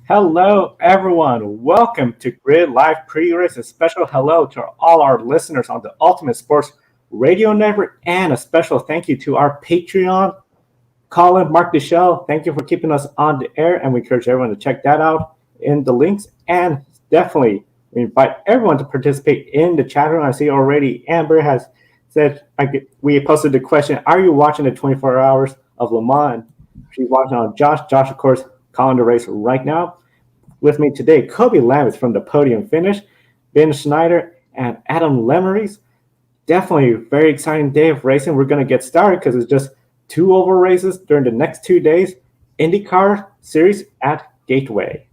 Hello, everyone. Welcome to Grid Live Pre-Race. A special hello to all our listeners on the Ultimate Sports Radio Network, and a special thank you to our Patreon, Colin, Mark Michelle. Thank you for keeping us on the air, and we encourage everyone to check that out in the links. And definitely, we invite everyone to participate in the chat room. I see already Amber has said, we posted the question, are you watching the 24 hours of Le Mans? She's watching on Josh. Josh, of course, calling the race right now. With me today, Kobe Lamets from the Podium Finish, Ben Schneider, and Adam Lemeries. Definitely a very exciting day of racing. We're going to get started because it's just two oval races during the next 2 days. INDYCAR Series at Gateway.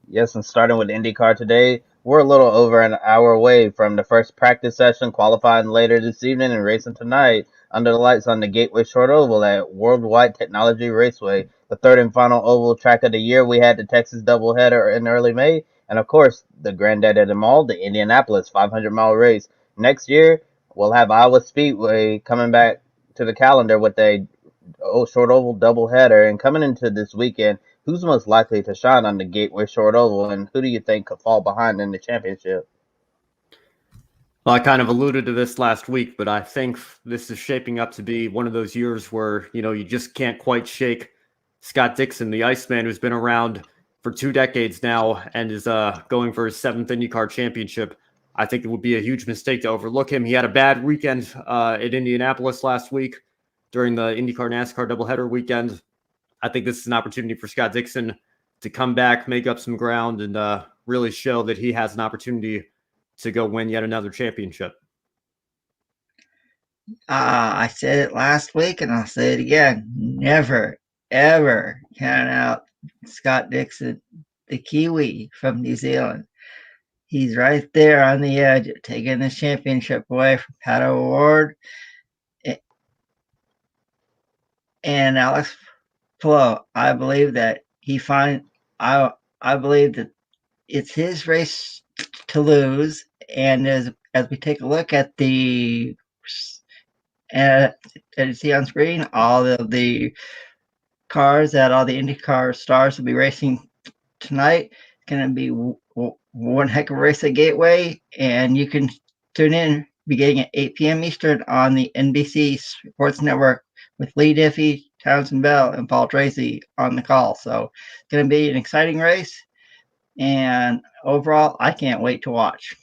Yes, and starting with IndyCar today, we're a little over an hour away from the first practice session, qualifying later this evening and racing tonight under the lights on the Gateway Short Oval at Worldwide Technology Raceway. The third and final oval track of the year, we had the Texas doubleheader in early May, and of course, the granddad of them all, the Indianapolis 500-mile race. Next year, we'll have Iowa Speedway coming back to the calendar with a short oval doubleheader, and coming into this weekend, who's most likely to shine on the Gateway Short Oval, and who do you think could fall behind in the championship? Well, I kind of alluded to this last week, but I think this is shaping up to be one of those years where, you just can't quite shake Scott Dixon, the Iceman, who's been around for 2 decades now and is going for his 7th IndyCar championship. I think it would be a huge mistake to overlook him. He had a bad weekend at Indianapolis last week during the IndyCar NASCAR doubleheader weekend. I think this is an opportunity for Scott Dixon to come back, make up some ground, and really show that he has an opportunity to go win yet another championship. I said it last week, and I'll say it again. Never, ever count out Scott Dixon, the Kiwi from New Zealand. He's right there on the edge of taking this championship away from Pato O'Ward and Alex Palou. I believe that I believe that it's his race to lose. And as we take a look at the as you see on screen, all of the cars that all the IndyCar stars will be racing tonight. It's going to be one heck of a race at Gateway, and you can tune in beginning at 8 p.m. Eastern on the NBC Sports Network with Lee Diffie, Townsend Bell, and Paul Tracy on the call. So it's going to be an exciting race, and overall, I can't wait to watch.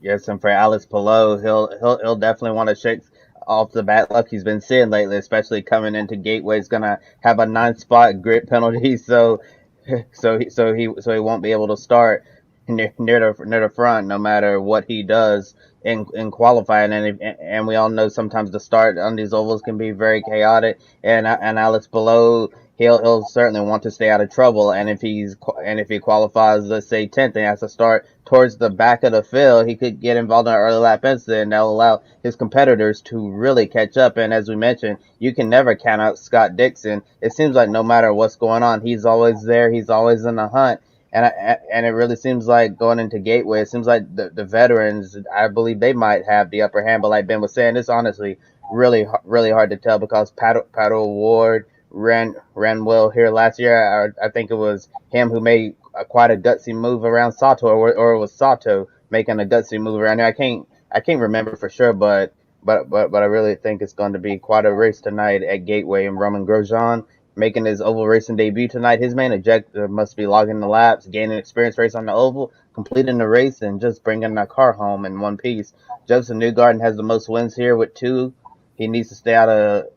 Yes, and for Alex Palou, he'll definitely want to shake off the bad luck he's been seeing lately, especially coming into Gateway. He's gonna have a 9-spot grid penalty, so he won't be able to start near the front, no matter what he does in qualifying. And we all know sometimes the start on these ovals can be very chaotic. And Alex Palou, he'll certainly want to stay out of trouble. And if he qualifies, let's say 10th, and has to start towards the back of the field, he could get involved in an early lap incident, and that'll allow his competitors to really catch up. And as we mentioned, you can never count out Scott Dixon. It seems like no matter what's going on, he's always there. He's always in the hunt. And it really seems like going into Gateway, it seems like the veterans, I believe they might have the upper hand. But like Ben was saying, it's honestly really hard to tell because Pato O'Ward ran well here last year. I think it was him who made quite a gutsy move around Sato, or it was Sato making a gutsy move around here. I can't remember for sure, but I really think it's going to be quite a race tonight at Gateway. And Roman Grosjean making his oval racing debut tonight. His main objective must be logging the laps, gaining experience race on the oval, completing the race, and just bringing that car home in one piece. Joseph Newgarden has the most wins here with 2. He needs to stay out of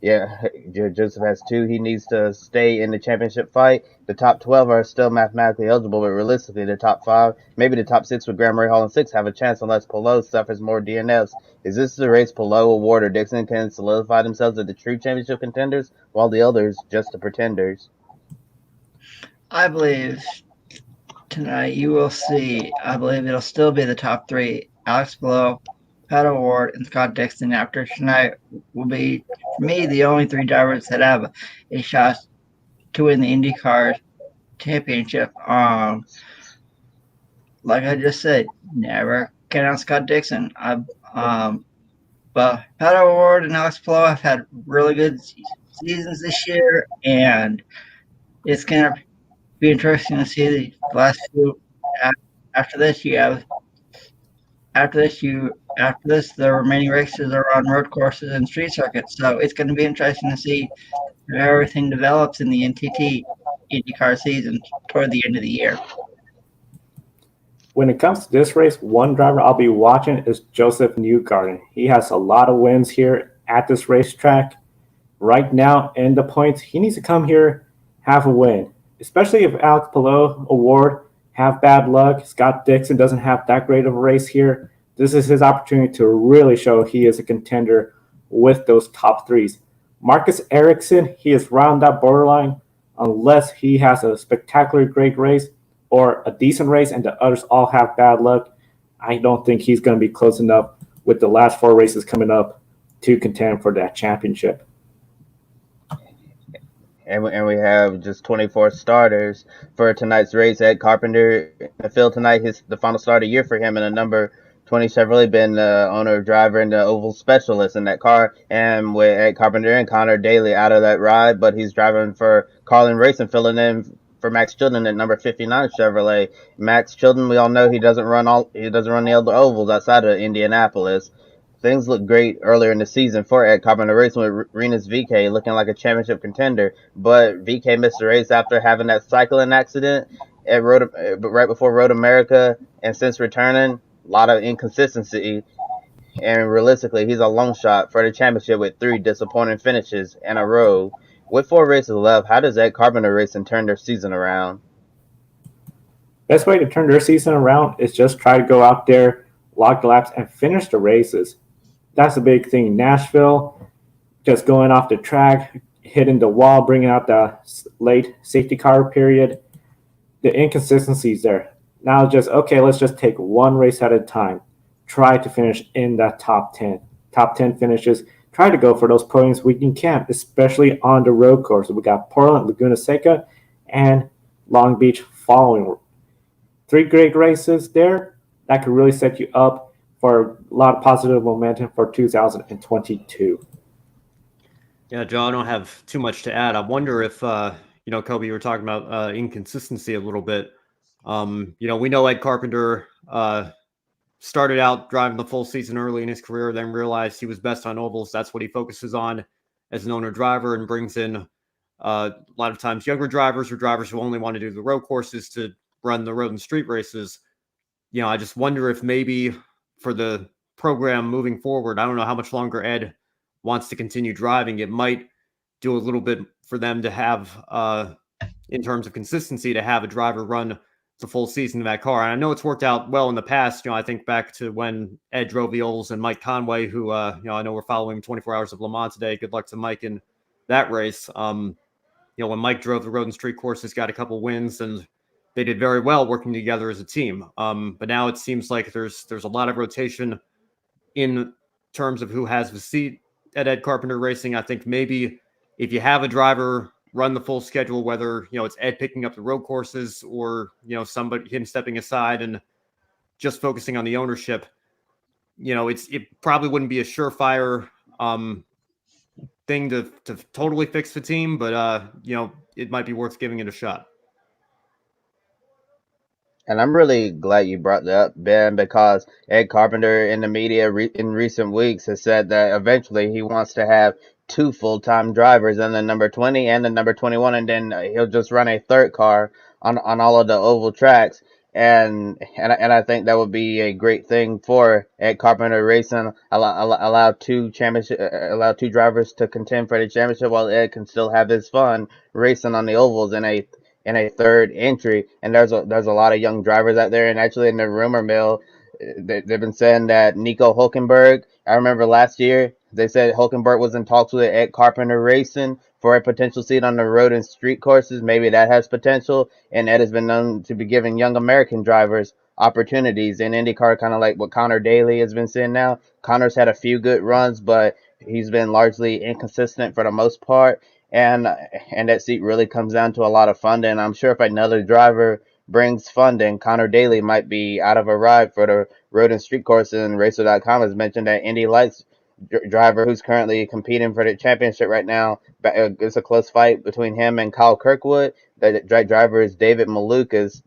Joseph has 2. He needs to stay in the championship fight. The top 12 are still mathematically eligible, but realistically, the top 5, maybe the top 6 with Graham Rahal and 6 have a chance unless Palou suffers more DNFs. Is this the race Palou, O'Ward, or Dixon can solidify themselves as the true championship contenders, while the others just the pretenders? I believe tonight you will see. I believe it'll still be the top 3: Alex Palou, Pato O'Ward, and Scott Dixon. After tonight will be, for me, the only 3 drivers that have a shot to win the IndyCar championship. Like I just said, never count out Scott Dixon. But Pato O'Ward and Alex Palou have had really good seasons this year, and it's gonna be interesting to see the last few. After this, the remaining races are on road courses and street circuits. So it's going to be interesting to see how everything develops in the IndyCar season toward the end of the year. When it comes to this race, one driver I'll be watching is Joseph Newgarden. He has a lot of wins here at this racetrack. Right now, in the points, he needs to come here, have a win. Especially if Alex Palou Award have bad luck. Scott Dixon doesn't have that great of a race here. This is his opportunity to really show he is a contender with those top threes. Marcus Ericsson, he is right on that borderline unless he has a spectacular great race or a decent race and the others all have bad luck. I don't think he's going to be close enough with the last 4 races coming up to contend for that championship. And we have just 24 starters for tonight's race. Ed Carpenter in the field tonight. The final start of the year for him in a number 20 Chevrolet, been the owner, driver, and the oval specialist in that car. And with Ed Carpenter and Connor Daly out of that ride, but he's driving for Carlin Racing, filling in for Max Chilton at number 59 Chevrolet. Max Chilton, we all know he doesn't run the other ovals outside of Indianapolis. Things looked great earlier in the season for Ed Carpenter Racing with Renus VK looking like a championship contender, but VK missed the race after having that cycling accident at right before Road America, and since returning, a lot of inconsistency, and realistically, he's a long shot for the championship with 3 disappointing finishes in a row. With 4 races left, how does Ed Carpenter Racing turn their season around? Best way to turn their season around is just try to go out there, log the laps, and finish the races. That's a big thing. Nashville, just going off the track, hitting the wall, bringing out the late safety car period. The inconsistencies there. Now let's just take one race at a time. Try to finish in that top 10. Top 10 finishes. Try to go for those podiums when you can, especially on the road course. We got Portland, Laguna Seca, and Long Beach following. 3 great races there. That could really set you up for a lot of positive momentum for 2022. Yeah, Joe, I don't have too much to add. I wonder if, Kobe, you were talking about inconsistency a little bit. We know Ed Carpenter started out driving the full season early in his career, then realized he was best on ovals. That's what he focuses on as an owner driver, and brings in a lot of times younger drivers or drivers who only want to do the road courses to run the road and street races. I just wonder if maybe for the program moving forward, I don't know how much longer Ed wants to continue driving. It might do a little bit for them to have, in terms of consistency, to have a driver run the full season in that car. And I know it's worked out well in the past. I think back to when Ed drove the ovals and Mike Conway, who, I know we're following 24 Hours of Le Mans today. Good luck to Mike in that race. When Mike drove the road and street courses, got a couple wins, and they did very well working together as a team. But now it seems like there's a lot of rotation in terms of who has the seat at Ed Carpenter Racing. I think maybe if you have a driver run the full schedule, whether it's Ed picking up the road courses or him stepping aside and just focusing on the ownership, it probably wouldn't be a surefire thing to totally fix the team, but it might be worth giving it a shot. And I'm really glad you brought that up, Ben, because Ed Carpenter in the media in recent weeks has said that eventually he wants to have 2 full-time drivers in the number 20 and the number 21, and then he'll just run a third car on all of the oval tracks. And I think that would be a great thing for Ed Carpenter Racing. Allow 2 drivers to contend for the championship while Ed can still have his fun racing on the ovals in a third entry. And there's a lot of young drivers out there, and actually in the rumor mill, they've been saying that Nico Hulkenberg, I remember last year they said Hulkenberg was in talks with Ed Carpenter Racing for a potential seat on the road and street courses. Maybe that has potential, and Ed has been known to be giving young American drivers opportunities in IndyCar, kind of like what Connor Daly has been saying now. Connor's had a few good runs, but he's been largely inconsistent for the most part. And that seat really comes down to a lot of funding. I'm sure if another driver brings funding, Connor Daly might be out of a ride for the road and street course. And Racer.com has mentioned that Indy likes driver who's currently competing for the championship right now. It's a close fight between him and Kyle Kirkwood. The driver is David Malukas.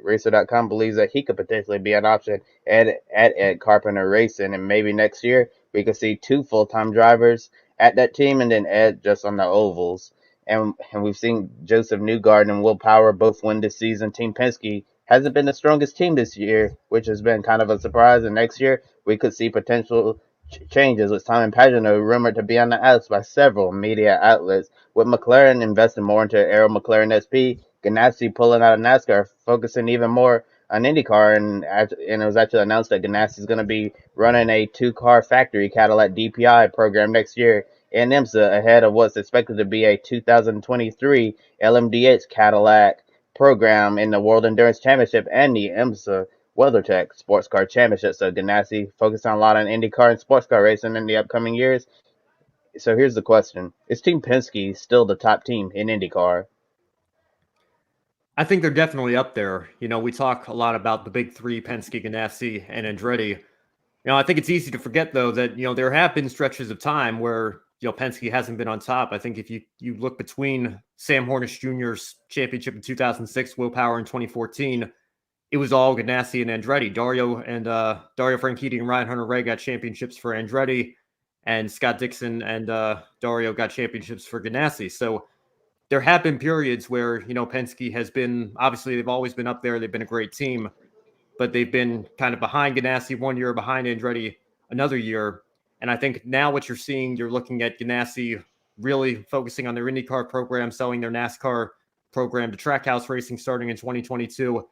Racer.com believes that he could potentially be an option at Ed Carpenter Racing, and maybe next year we could see 2 full-time drivers at that team, and then Ed just on the ovals. And we've seen Joseph Newgarden and Will Power both win this season. Team Penske hasn't been the strongest team this year, which has been kind of a surprise. And next year we could see potential changes, with Simon Pagenaud rumored to be on the outs by several media outlets. With McLaren investing more into Aero McLaren SP, Ganassi pulling out of NASCAR, focusing even more on IndyCar, and it was actually announced that Ganassi is going to be running a 2-car factory Cadillac DPI program next year in IMSA, ahead of what's expected to be a 2023 LMDH Cadillac program in the World Endurance Championship and the IMSA WeatherTech Sports Car Championship. So Ganassi focused on a lot on IndyCar and sports car racing in the upcoming years. So here's the question: is Team Penske still the top team in IndyCar? I think they're definitely up there. We talk a lot about the big three: Penske, Ganassi, and Andretti. I think it's easy to forget, though, that there have been stretches of time where Penske hasn't been on top. I think if you look between Sam Hornish Jr.'s championship in 2006, Will Power in 2014, it was all Ganassi and Andretti. Dario Franchitti and Ryan Hunter-Reay got championships for Andretti, and Scott Dixon and Dario got championships for Ganassi. So there have been periods where Penske has been, obviously they've always been up there. They've been a great team, but they've been kind of behind Ganassi one year, behind Andretti another year. And I think now what you're seeing, you're looking at Ganassi really focusing on their IndyCar program, selling their NASCAR program to Trackhouse Racing starting in 2022.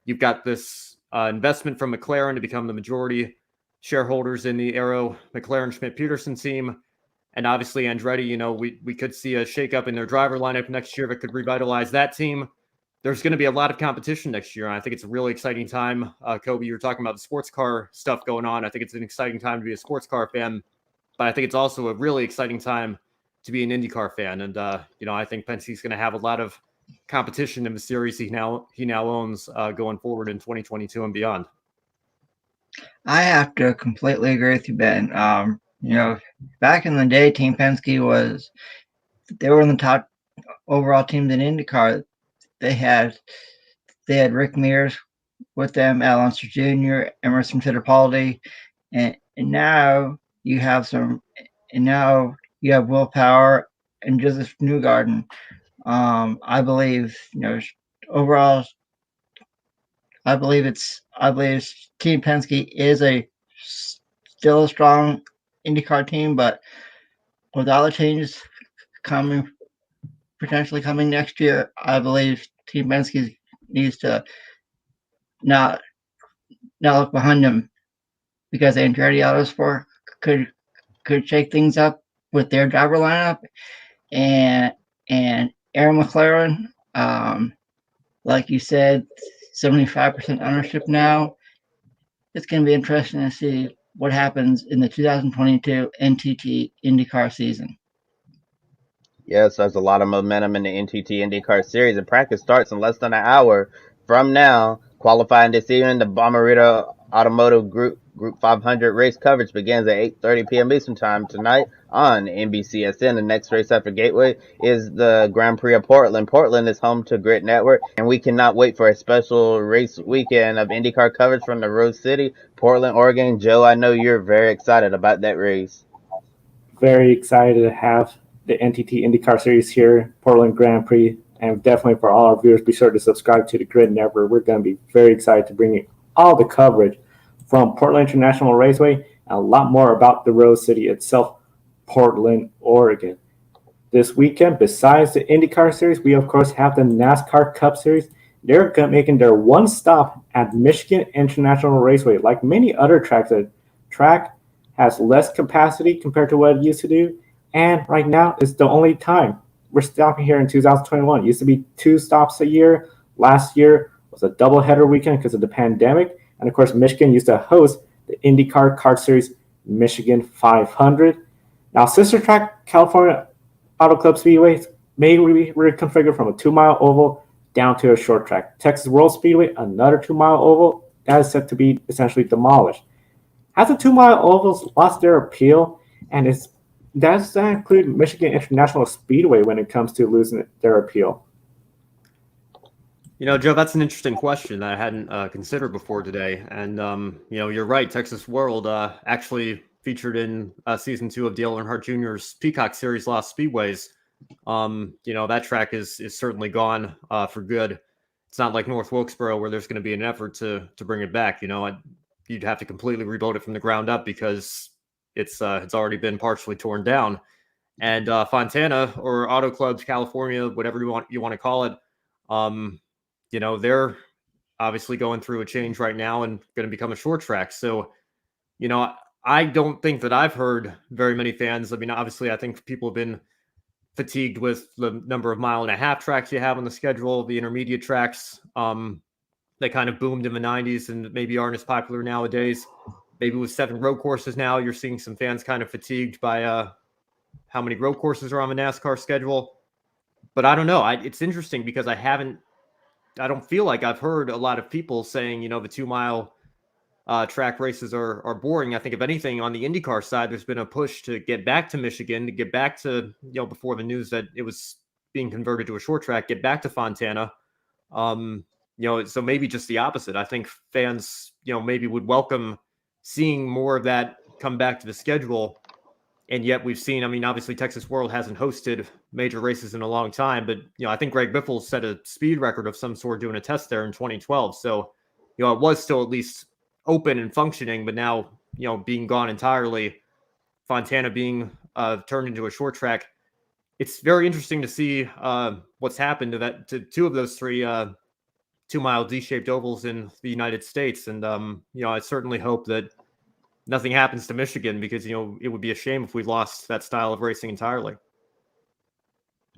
You've got this investment from McLaren to become the majority shareholders in the Aero McLaren Schmidt-Peterson team. And obviously Andretti, we could see a shakeup in their driver lineup next year that could revitalize that team. There's going to be a lot of competition next year. And I think it's a really exciting time. Kobe, you were talking about the sports car stuff going on. I think it's an exciting time to be a sports car fan, but I think it's also a really exciting time to be an IndyCar fan. And, I think Penske's going to have a lot of competition in the series he now owns going forward in 2022 and beyond. I have to completely agree with you, Ben. Back in the day, Team Penske they were in the top overall teams in IndyCar. They had Rick Mears with them, Al Unser Jr., Emerson Fittipaldi, and now you have Will Power and Joseph Newgarden. I believe overall, I believe Team Penske is still a strong IndyCar team, but with all the changes potentially coming next year, I believe Team Penske needs to not look behind them, because Andretti Autosport could shake things up with their driver lineup, and Aero McLaren, like you said, 75% ownership now. It's going to be interesting to see what happens in the 2022 NTT IndyCar season. Yes, there's a lot of momentum in the NTT IndyCar Series, and practice starts in less than an hour from now. Qualifying this evening, the Bommarito Automotive Group 500 race coverage begins at 8:30 p.m. Eastern Time tonight on NBCSN. The next race after Gateway is the Grand Prix of Portland. Portland is home to GRIDnet, and we cannot wait for a special race weekend of IndyCar coverage from the Rose City, Portland, Oregon. Joe, I know you're very excited about that race. Very excited to have the NTT IndyCar Series here, Portland Grand Prix, and definitely for all our viewers, be sure to subscribe to the GRIDnet. We're going to be very excited to bring you all the coverage from Portland International Raceway and a lot more about the Rose City itself, Portland, Oregon. This weekend, besides the IndyCar Series, we of course have the NASCAR Cup Series. They're making their one stop at Michigan International Raceway. Like many other tracks, the track has less capacity compared to what it used to do. And right now, it's the only time we're stopping here in 2021. It used to be 2 stops a year. Last year was a doubleheader weekend because of the pandemic. And of course, Michigan used to host the IndyCar Kart Series Michigan 500. Now, sister track California Auto Club Speedway may be reconfigured from a 2-mile oval down to a short track. Texas World Speedway, another 2-mile oval, that is set to be essentially demolished. Has the 2-mile ovals lost their appeal? And does that include Michigan International Speedway when it comes to losing their appeal? Joe, that's an interesting question that I hadn't considered before today. And, you're right. Texas World actually featured in season 2 of Dale Earnhardt Jr.'s Peacock Series Lost Speedways. That track is certainly gone for good. It's not like North Wilkesboro where there's going to be an effort to bring it back. You'd have to completely rebuild it from the ground up because it's already been partially torn down. And Fontana or Auto Clubs California, whatever you want to call it, they're obviously going through a change right now and going to become a short track. So, I don't think that I've heard very many fans. I mean, obviously, I think people have been fatigued with the number of 1.5-mile tracks you have on the schedule, the intermediate tracks. They kind of boomed in the 90s and maybe aren't as popular nowadays. Maybe with 7 road courses now, you're seeing some fans kind of fatigued by how many road courses are on the NASCAR schedule. But I don't know. It's interesting because I don't feel like I've heard a lot of people saying, the 2-mile track races are boring. I think if anything on the IndyCar side, there's been a push to get back to Michigan, to get back to, before the news that it was being converted to a short track, get back to Fontana. So maybe just the opposite. I think fans, maybe would welcome seeing more of that come back to the schedule. And yet we've seen, obviously Texas World hasn't hosted major races in a long time, but, I think Greg Biffle set a speed record of some sort doing a test there in 2012. So, it was still at least open and functioning, but now, being gone entirely, Fontana being turned into a short track. It's very interesting to see what's happened to 2 of those 3 2-mile D-shaped ovals in the United States. And, I certainly hope that nothing happens to Michigan because, it would be a shame if we lost that style of racing entirely.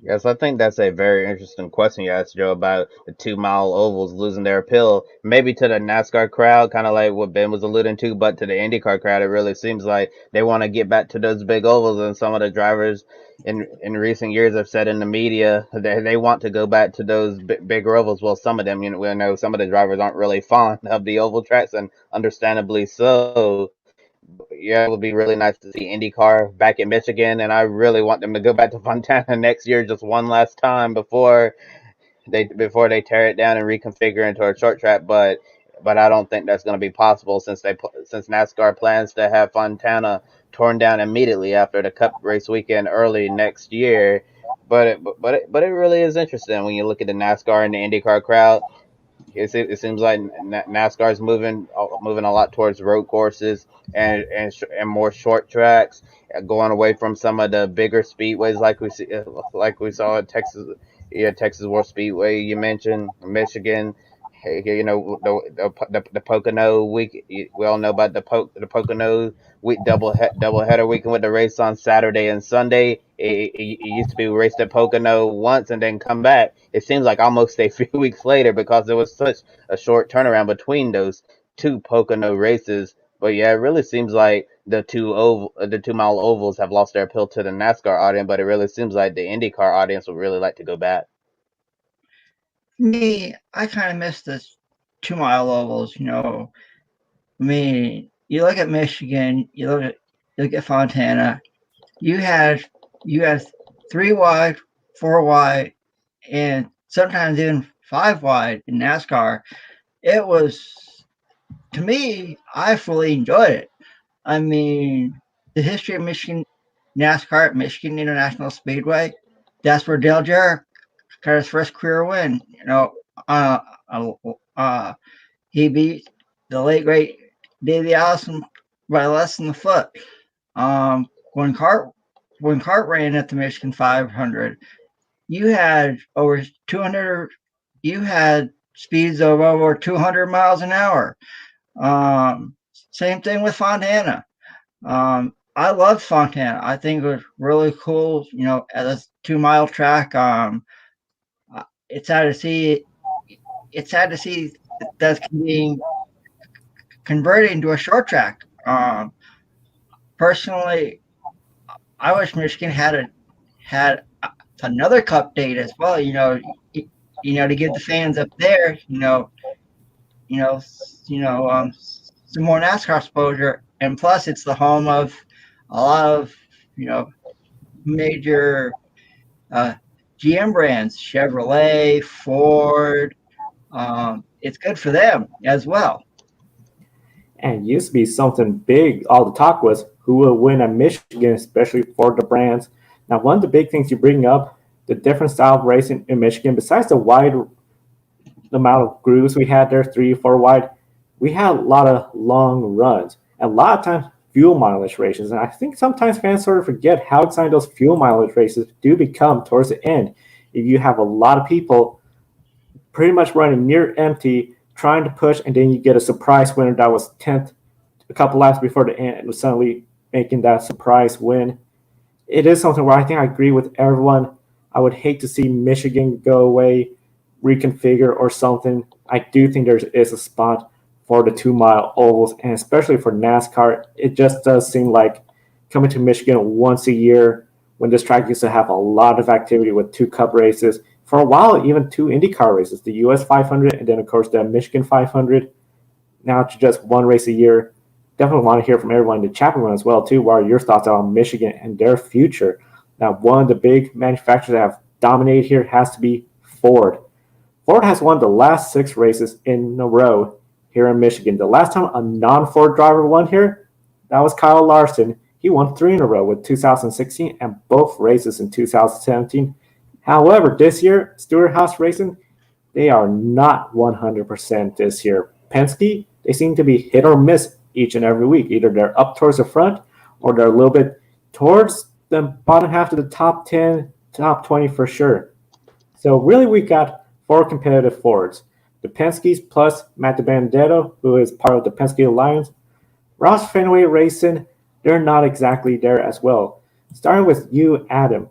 Yes, I think that's a very interesting question you asked, Joe, about the 2-mile ovals losing their appeal. Maybe to the NASCAR crowd, kind of like what Ben was alluding to, but to the IndyCar crowd, it really seems like they want to get back to those big ovals. And some of the drivers in recent years have said in the media they want to go back to those bigger ovals. Well, some of them, we know some of the drivers aren't really fond of the oval tracks, and understandably so. Yeah, it would be really nice to see IndyCar back in Michigan, and I really want them to go back to Fontana next year just one last time before they tear it down and reconfigure into a short track. But I don't think that's going to be possible since NASCAR plans to have Fontana torn down immediately after the Cup race weekend early next year. But it really is interesting when you look at the NASCAR and the IndyCar crowd. It seems like NASCAR is moving a lot towards road courses and more short tracks, going away from some of the bigger speedways like we saw at Texas World Speedway. You mentioned Michigan. Hey, the Pocono week. We all know about the Pocono week double header weekend with the race on Saturday and Sunday. It used to be raced at Pocono once and then come back. It seems like almost a few weeks later because there was such a short turnaround between those 2 Pocono races. But yeah, it really seems like the 2-mile ovals have lost their appeal to the NASCAR audience. But it really seems like the IndyCar audience would really like to go back. Me, I kind of miss this 2-mile ovals. You look at Michigan, you look at Fontana. You had 3 wide, 4 wide, and sometimes even 5 wide in NASCAR. It was, to me, I fully enjoyed it. The history of Michigan NASCAR at Michigan International Speedway. That's where Dale Jarrett got his first career win. He beat the late great Davey Allison by less than a foot. When Cart ran at the Michigan 500, you had over 200. You had speeds of over 200 miles an hour. Same thing with Fontana. I loved Fontana. I think it was really cool. As a 2-mile track. It's sad to see. It's sad to see that's being converted into a short track. Personally, I wish Michigan had another Cup date as well. To give the fans up there, some more NASCAR exposure. And plus, it's the home of a lot of major GM brands, Chevrolet, Ford. It's good for them as well. And it used to be something big. All the talk was who will win at Michigan, especially for the brands. Now, one of the big things you bring up, the different style of racing in Michigan, besides the wide amount of grooves we had there, 3, 4 wide, we had a lot of long runs. And a lot of times, fuel mileage races. And I think sometimes fans sort of forget how exciting those fuel mileage races do become towards the end. If you have a lot of people pretty much running near empty, trying to push, and then you get a surprise winner that was 10th a couple laps before the end and was suddenly making that surprise win. It is something where I think I agree with everyone. I would hate to see Michigan go away, reconfigure, or something. I do think there is a spot for the 2 mile ovals, and especially for NASCAR, it just does seem like coming to Michigan once a year when this track used to have a lot of activity with 2 Cup races. For a while, even 2 INDYCAR races, the US 500 and then, of course, the Michigan 500. Now to just one race a year. Definitely want to hear from everyone in the chat room as well, too. What are your thoughts on Michigan and their future? Now, one of the big manufacturers that have dominated here has to be Ford. Ford has won the last 6 races in a row here in Michigan. The last time a non-Ford driver won here, that was Kyle Larson. He won 3 in a row with 2016 and both races in 2017. However, this year, Stewart-Haas Racing, they are not 100% this year. Penske, they seem to be hit or miss each and every week. Either they're up towards the front or they're a little bit towards the bottom half of the top 10, top 20 for sure. So really we got 4 competitive Fords. The Penske's plus Matt DiBenedetto, who is part of the Penske Alliance. Ross Fenway Racing, they're not exactly there as well. Starting with you, Adam.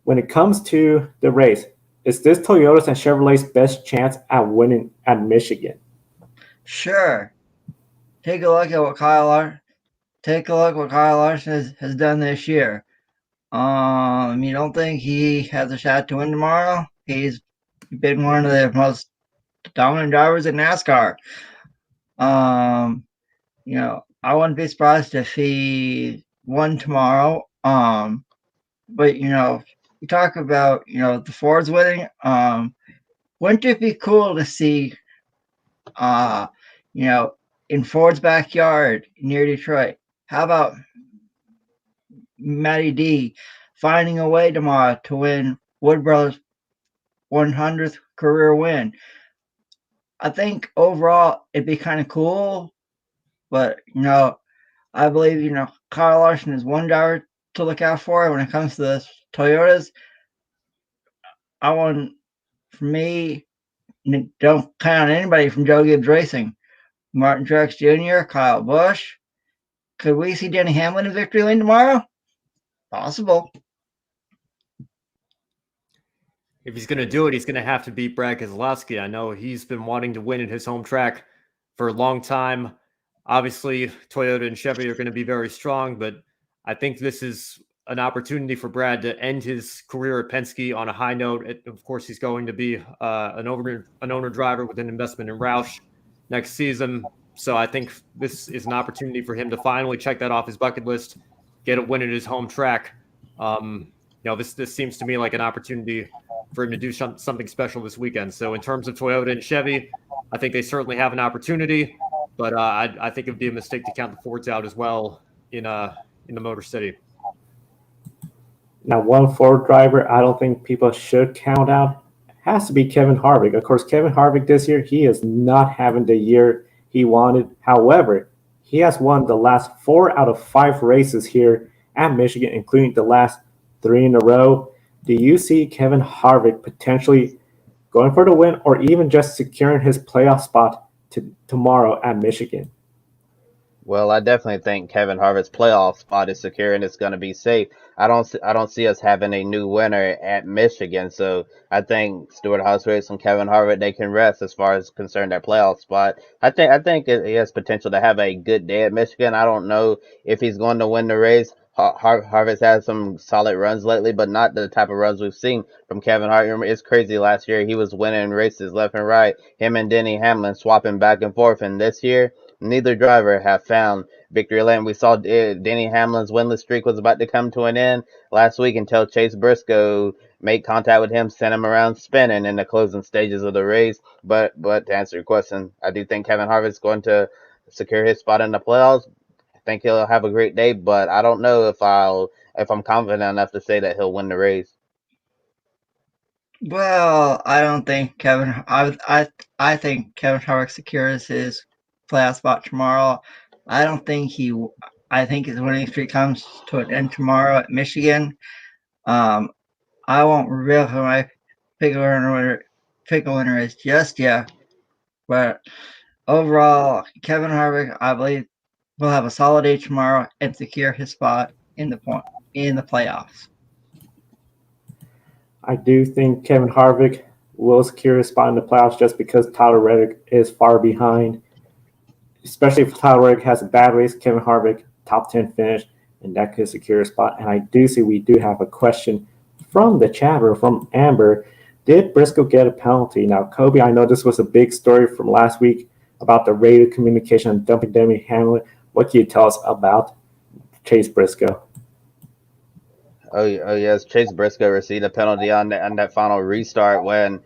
When it comes to the race, is this Toyota's and Chevrolet's best chance at winning at Michigan? Sure. Take a look at what Kyle Larson has done this year. You don't think he has a shot to win tomorrow? He's been one of the most dominant drivers in NASCAR. I wouldn't be surprised if he won tomorrow. But you talk about the Fords winning. Wouldn't it be cool to see in Ford's backyard near Detroit? How about Matty D finding a way tomorrow to win Wood Brothers' 100th career win? I think overall it'd be kind of cool, but I believe Kyle Larson is one driver to look out for when it comes to the Toyotas. For me, don't count on anybody from Joe Gibbs Racing. Martin Truex Jr., Kyle Busch. Could we see Denny Hamlin in victory lane tomorrow? Possible. If he's going to do it, he's going to have to beat Brad Keselowski. I know he's been wanting to win at his home track for a long time. Obviously, Toyota and Chevy are going to be very strong, but I think this is an opportunity for Brad to end his career at Penske on a high note. Of course, he's going to be an owner driver with an investment in Roush next season. So I think this is an opportunity for him to finally check that off his bucket list, get a win at his home track. This seems to me like an opportunity for him to do something special this weekend. So in terms of Toyota and Chevy, I think they certainly have an opportunity, but I think it would be a mistake to count the Fords out as well in the Motor City. Now, one Ford driver I don't think people should count out has to be Kevin Harvick. Of course, Kevin Harvick this year, he is not having the year he wanted. However, he has won the last 4 out of 5 races here at Michigan, including the last 3 in a row. Do you see Kevin Harvick potentially going for the win or even just securing his playoff spot tomorrow at Michigan? Well, I definitely think Kevin Harvick's playoff spot is secure and it's going to be safe. I don't see us having a new winner at Michigan, so I think Stewart-Haas Racing and Kevin Harvick, they can rest as far as concerned their playoff spot. I think he has potential to have a good day at Michigan. I don't know if he's going to win the race. Harvick's had some solid runs lately, but not the type of runs we've seen from Kevin Harvick. It's crazy. Last year he was winning races left and right. Him and Denny Hamlin swapping back and forth, and this year neither driver have found victory lane. We saw Denny Hamlin's winless streak was about to come to an end last week until Chase Briscoe made contact with him, sent him around spinning in the closing stages of the race. But to answer your question, I do think Kevin Harvick's going to secure his spot in the playoffs. I think he'll have a great day, but I don't know if I'm confident enough to say that he'll win the race. Well, I don't think Kevin. I think Kevin Harvick secures his playoff spot tomorrow. I don't think he. I think his winning streak comes to an end tomorrow at Michigan. I won't reveal who my pick winner is just yet, but overall, Kevin Harvick, I believe, will have a solid day tomorrow and secure his spot in the playoffs. I do think Kevin Harvick will secure his spot in the playoffs just because Tyler Reddick is far behind. Especially if Tyler Reddick has a bad race, Kevin Harvick, top 10 finish, and that could secure a spot. And I do see we do have a question from the chatter from Amber. Did Briscoe get a penalty? Now, Kobe, I know this was a big story from last week about the radio communication and dumping Denny Hamlin. What can you tell us about Chase Briscoe? Oh yes, Chase Briscoe received a penalty on that final restart when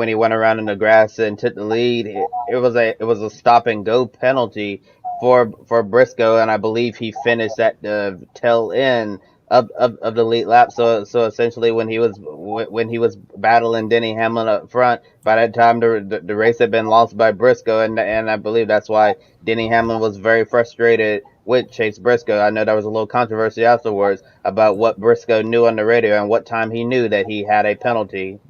he went around in the grass and took the lead. It was a stop and go penalty for Briscoe, and I believe he finished at the tail end of the lead lap. So essentially, when he was battling Denny Hamlin up front, by that time the race had been lost by Briscoe, and I believe that's why Denny Hamlin was very frustrated with Chase Briscoe. I know there was a little controversy afterwards about what Briscoe knew on the radio and what time he knew that he had a penalty.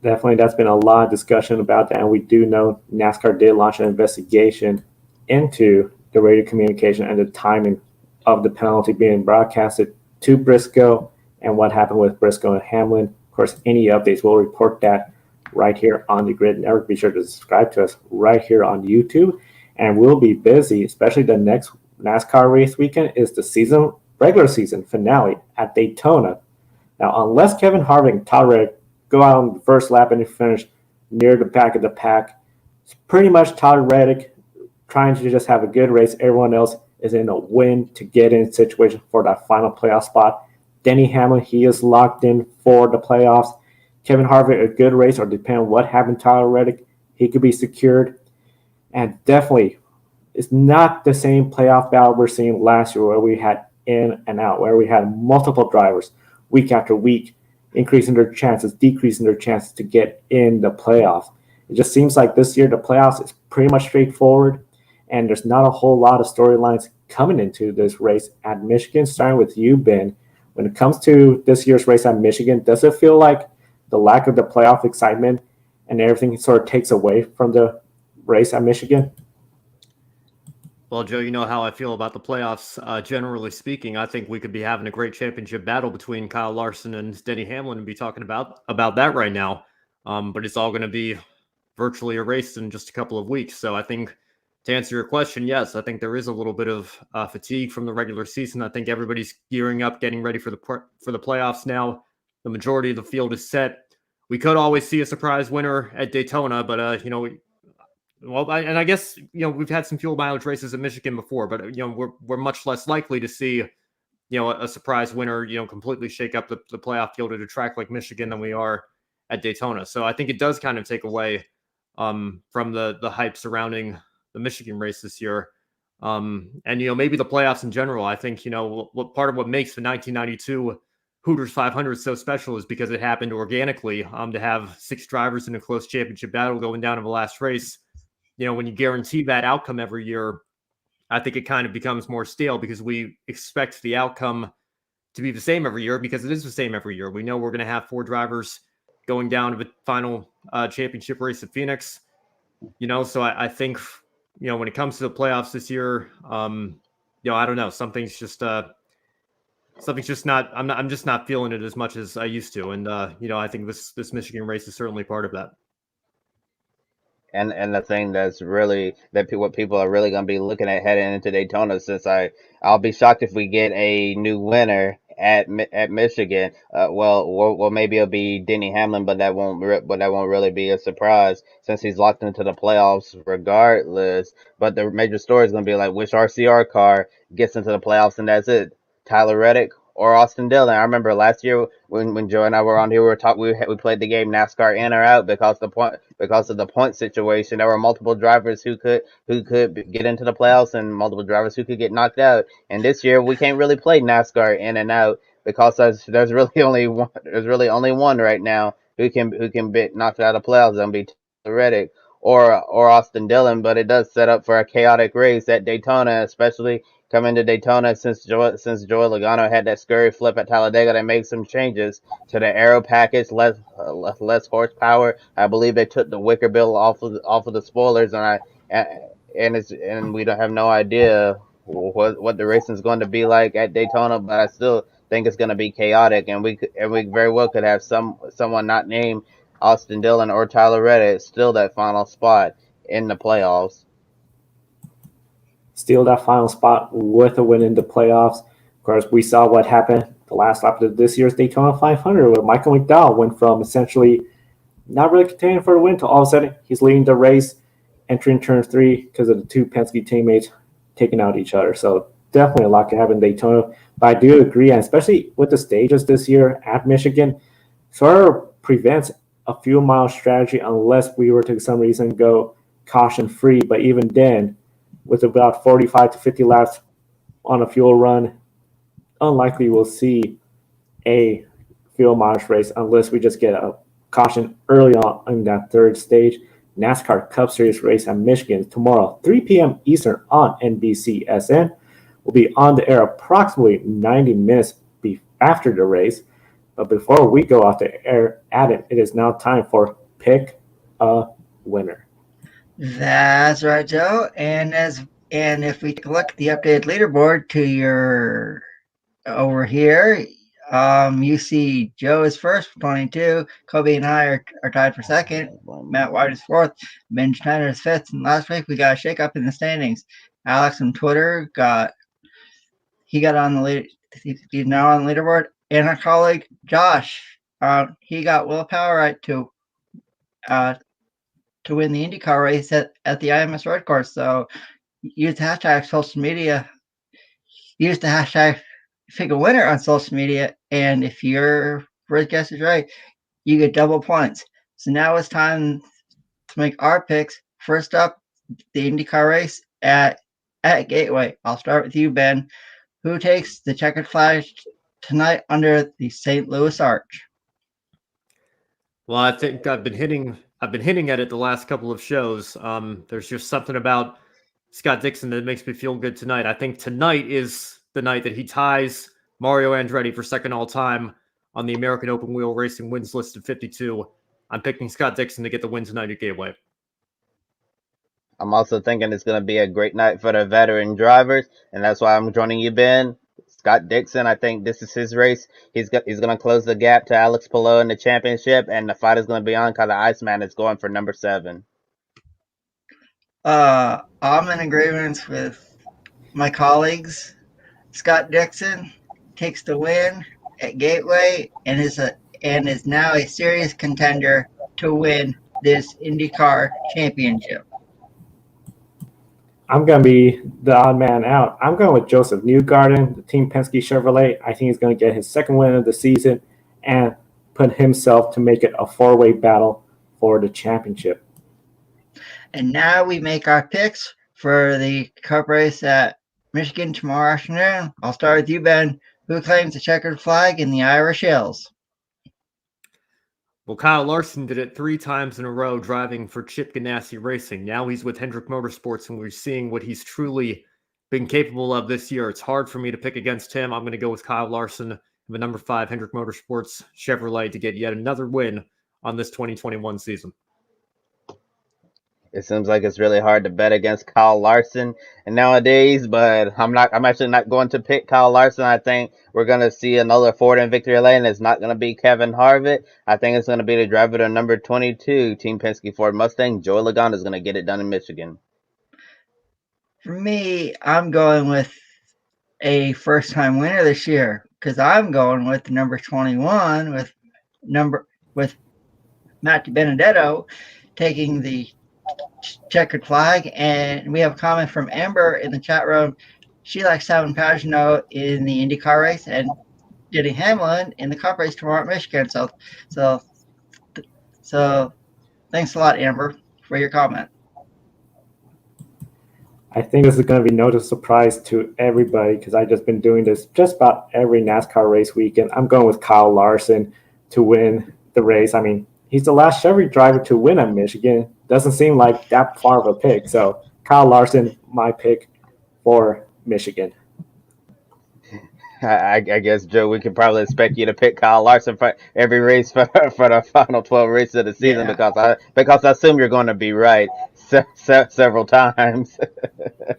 Definitely, that's been a lot of discussion about that, and we do know NASCAR did launch an investigation into the radio communication and the timing of the penalty being broadcasted to Briscoe and what happened with Briscoe and Hamlin. Of course, any updates, we'll report that right here on the Grid Network. Be sure to subscribe to us right here on YouTube, and we'll be busy, especially the next NASCAR race weekend is the regular season finale at Daytona. Now, unless Kevin Harvick and Tyler Reddick go out on the first lap and finish near the back of the pack, it's pretty much Tyler Reddick trying to just have a good race. Everyone else is in a win to get in situation for that final playoff spot. Denny Hamlin, he is locked in for the playoffs. Kevin Harvick, a good race, or depending on what happened to Tyler Reddick, he could be secured. And definitely, it's not the same playoff battle we're seeing last year where we had in and out, where we had multiple drivers week after week increasing their chances, decreasing their chances to get in the playoffs. It just seems like this year the playoffs is pretty much straightforward, and there's not a whole lot of storylines coming into this race at Michigan. Starting with you, Ben, when it comes to this year's race at Michigan, does it feel like the lack of the playoff excitement and everything sort of takes away from the race at Michigan? Well, Joe, you know how I feel about the playoffs. Generally speaking, I think we could be having a great championship battle between Kyle Larson and Denny Hamlin and be talking about that right now. But it's all going to be virtually erased in just a couple of weeks. So I think to answer your question, yes, I think there is a little bit of fatigue from the regular season. I think everybody's gearing up, getting ready for the playoffs now. The majority of the field is set. We could always see a surprise winner at Daytona, but I guess we've had some fuel mileage races at Michigan before, but we're much less likely to see a surprise winner completely shake up the playoff field at a track like Michigan than we are at Daytona. So I think it does kind of take away from the hype surrounding the Michigan race this year, and maybe the playoffs in general. I think what part of what makes the 1992 Hooters 500 so special is because it happened organically. To have 6 drivers in a close championship battle going down to the last race. When you guarantee that outcome every year, I think it kind of becomes more stale because we expect the outcome to be the same every year because it is the same every year. We know we're going to have 4 drivers going down to the final championship race at Phoenix. So I think, when it comes to the playoffs this year, I don't know. Something's just not. I'm just not feeling it as much as I used to, and I think this Michigan race is certainly part of that. And the thing that's really what people are really going to be looking at heading into Daytona, since I'll be shocked if we get a new winner at Michigan. Well, maybe it'll be Denny Hamlin, but that won't really be a surprise since he's locked into the playoffs regardless. But the major story is going to be like which RCR car gets into the playoffs, and that's it. Tyler Reddick or Austin Dillon. I remember last year when Joe and I were on here, we played the game NASCAR in or out because of the point situation. There were multiple drivers who could get into the playoffs and multiple drivers who could get knocked out. And this year we can't really play NASCAR in and out because there's really only one right now who can be knocked out of playoffs and be Tyler Reddick or Austin Dillon. But it does set up for a chaotic race at Daytona, especially coming to Daytona since Joey Logano had that scurry flip at Talladega. They made some changes to the aero package, less horsepower. I believe they took the wicker bill off of the spoilers, and we don't have no idea what the racing is going to be like at Daytona. But I still think it's going to be chaotic, and we very well could have someone not named Austin Dillon or Tyler Reddick still that final spot in the playoffs. Steal that final spot with a win in the playoffs. Of course, we saw what happened the last lap of this year's Daytona 500 where Michael McDowell went from essentially not really contending for a win to all of a sudden he's leading the race, entering turn 3 because of the two Penske teammates taking out each other. So definitely a lot can happen in Daytona. But I do agree, and especially with the stages this year at Michigan, sort of prevents a fuel mile strategy unless we were to some reason go caution free. But even then, with about 45 to 50 laps on a fuel run, unlikely we'll see a fuel mileage race unless we just get a caution early on in that third stage. NASCAR Cup Series race at Michigan tomorrow, 3 p.m. Eastern on NBCSN. Will be on the air approximately 90 minutes after the race. But before we go off the air at it, it is now time for Pick a Winner. That's right, Joe. And if we take a look at the updated leaderboard to your over here, you see Joe is first with 22. Kobe and I are tied for second. Matt White is fourth. Ben Schneider is fifth. And last week we got a shake up in the standings. Alex on Twitter got on the lead. He's now on the leaderboard. And our colleague Josh, he got willpower right to win the IndyCar race at the IMS road course. So use the hashtag social media. Use the hashtag Pick a Winner on social media, and if your first guess is right, you get double points. So now it's time to make our picks. First up, the IndyCar race at Gateway. I'll start with you, Ben. Who takes the checkered flag tonight under the St. Louis Arch? Well, I think I've been hitting at it the last couple of shows. There's just something about Scott Dixon that makes me feel good tonight. I think tonight is the night that he ties Mario Andretti for second all-time on the American Open Wheel Racing wins list of 52. I'm picking Scott Dixon to get the win tonight at Gateway. I'm also thinking it's going to be a great night for the veteran drivers, and that's why I'm joining you, Ben. Scott Dixon, I think this is his race. He's going to close the gap to Alex Palou in the championship, and the fight is going to be on because the Iceman is going for number 7. I'm in agreement with my colleagues. Scott Dixon takes the win at Gateway and is now a serious contender to win this IndyCar championship. I'm going to be the odd man out. I'm going with Joseph Newgarden, the Team Penske Chevrolet. I think he's going to get his second win of the season and put himself to make it a 4-way battle for the championship. And now we make our picks for the Cup race at Michigan tomorrow afternoon. I'll start with you, Ben. Who claims the checkered flag in the Irish Hills? Well, Kyle Larson did it 3 times in a row driving for Chip Ganassi Racing. Now he's with Hendrick Motorsports, and we're seeing what he's truly been capable of this year. It's hard for me to pick against him. I'm going to go with Kyle Larson, the number 5 Hendrick Motorsports Chevrolet, to get yet another win on this 2021 season. It seems like it's really hard to bet against Kyle Larson nowadays, but I'm actually not going to pick Kyle Larson. I think we're going to see another Ford in victory lane. It's not going to be Kevin Harvick. I think it's going to be the driver to number 22, Team Penske Ford Mustang. Joey Logano is going to get it done in Michigan. For me, I'm going with a first-time winner this year, because I'm going with the number 21 with Matt Benedetto taking the checkered flag. And we have a comment from Amber in the chat room. She likes having Pagano in the IndyCar race and Denny Hamlin in the Cup race tomorrow at Michigan. So thanks a lot, Amber, for your comment. I think this is going to be no surprise to everybody because I've just been doing this just about every NASCAR race weekend. I'm going with Kyle Larson to win the race. I mean, he's the last Chevy driver to win at Michigan. Doesn't seem like that far of a pick. So Kyle Larson, my pick for Michigan. I guess, Joe, we can probably expect you to pick Kyle Larson for every race for the final 12 races of the season because I assume you're going to be right several times.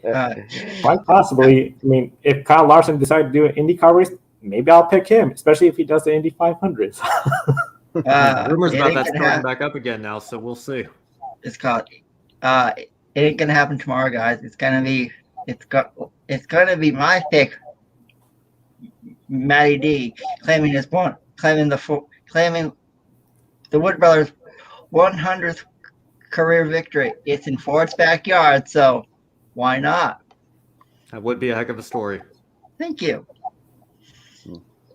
Quite possibly. I mean, if Kyle Larson decided to do an IndyCar race, maybe I'll pick him, especially if he does the Indy 500s. Rumors about that starting back up again now, so we'll see. It's called. It ain't gonna happen tomorrow, guys. It's gonna be my pick. Matty D claiming the Wood Brothers 100th career victory. It's in Ford's backyard, so why not? That would be a heck of a story. Thank you.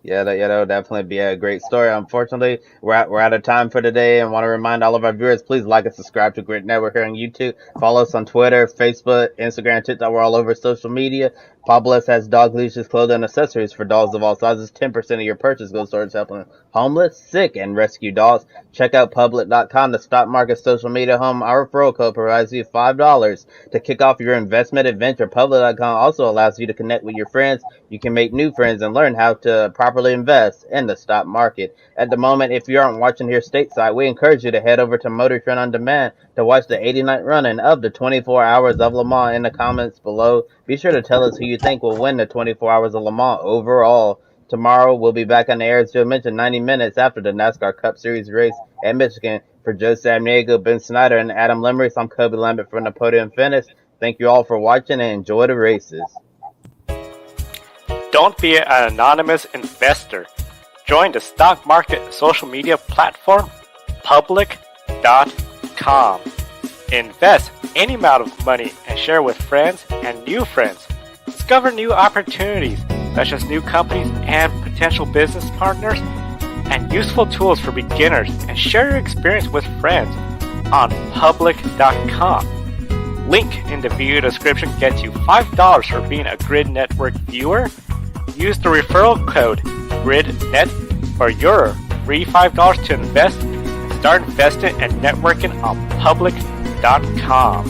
Yeah, that'll definitely be a great story. Unfortunately, we're out of time for today, and want to remind all of our viewers, please like and subscribe to GRIDnet. We're here on YouTube. Follow us on Twitter, Facebook, Instagram, TikTok. We're all over social media. Pablos has dog leashes, clothing, and accessories for dogs of all sizes. 10% of your purchase goes towards helping homeless, sick, and rescue dogs. Check out Public.com, the stock market social media home. Our referral code provides you $5 to kick off your investment adventure. Public.com also allows you to connect with your friends. You can make new friends and learn how to properly invest in the stock market. At the moment, if you aren't watching here stateside, we encourage you to head over to Motor Trend On Demand to watch the 89th running of the 24 Hours of Le Mans. In the comments below, be sure to tell us who you think will win the 24 Hours of Le Mans overall. Tomorrow, we'll be back on the air, as Joe mentioned, 90 minutes after the NASCAR Cup Series race at Michigan. For Joe Samaniego, Ben Snyder, and Adam Lemrich, I'm Kobe Lambert from the Podium Finish. Thank you all for watching and enjoy the races. Don't be an anonymous investor. Join the stock market social media platform, Public.com. Invest any amount of money and share with friends and new friends. Discover new opportunities, such as new companies and potential business partners, and useful tools for beginners, and share your experience with friends on Public.com. Link in the video description gets you $5 for being a Grid Network viewer. Use the referral code GRIDnet for your free $5 to invest. Start investing and networking on Public.com.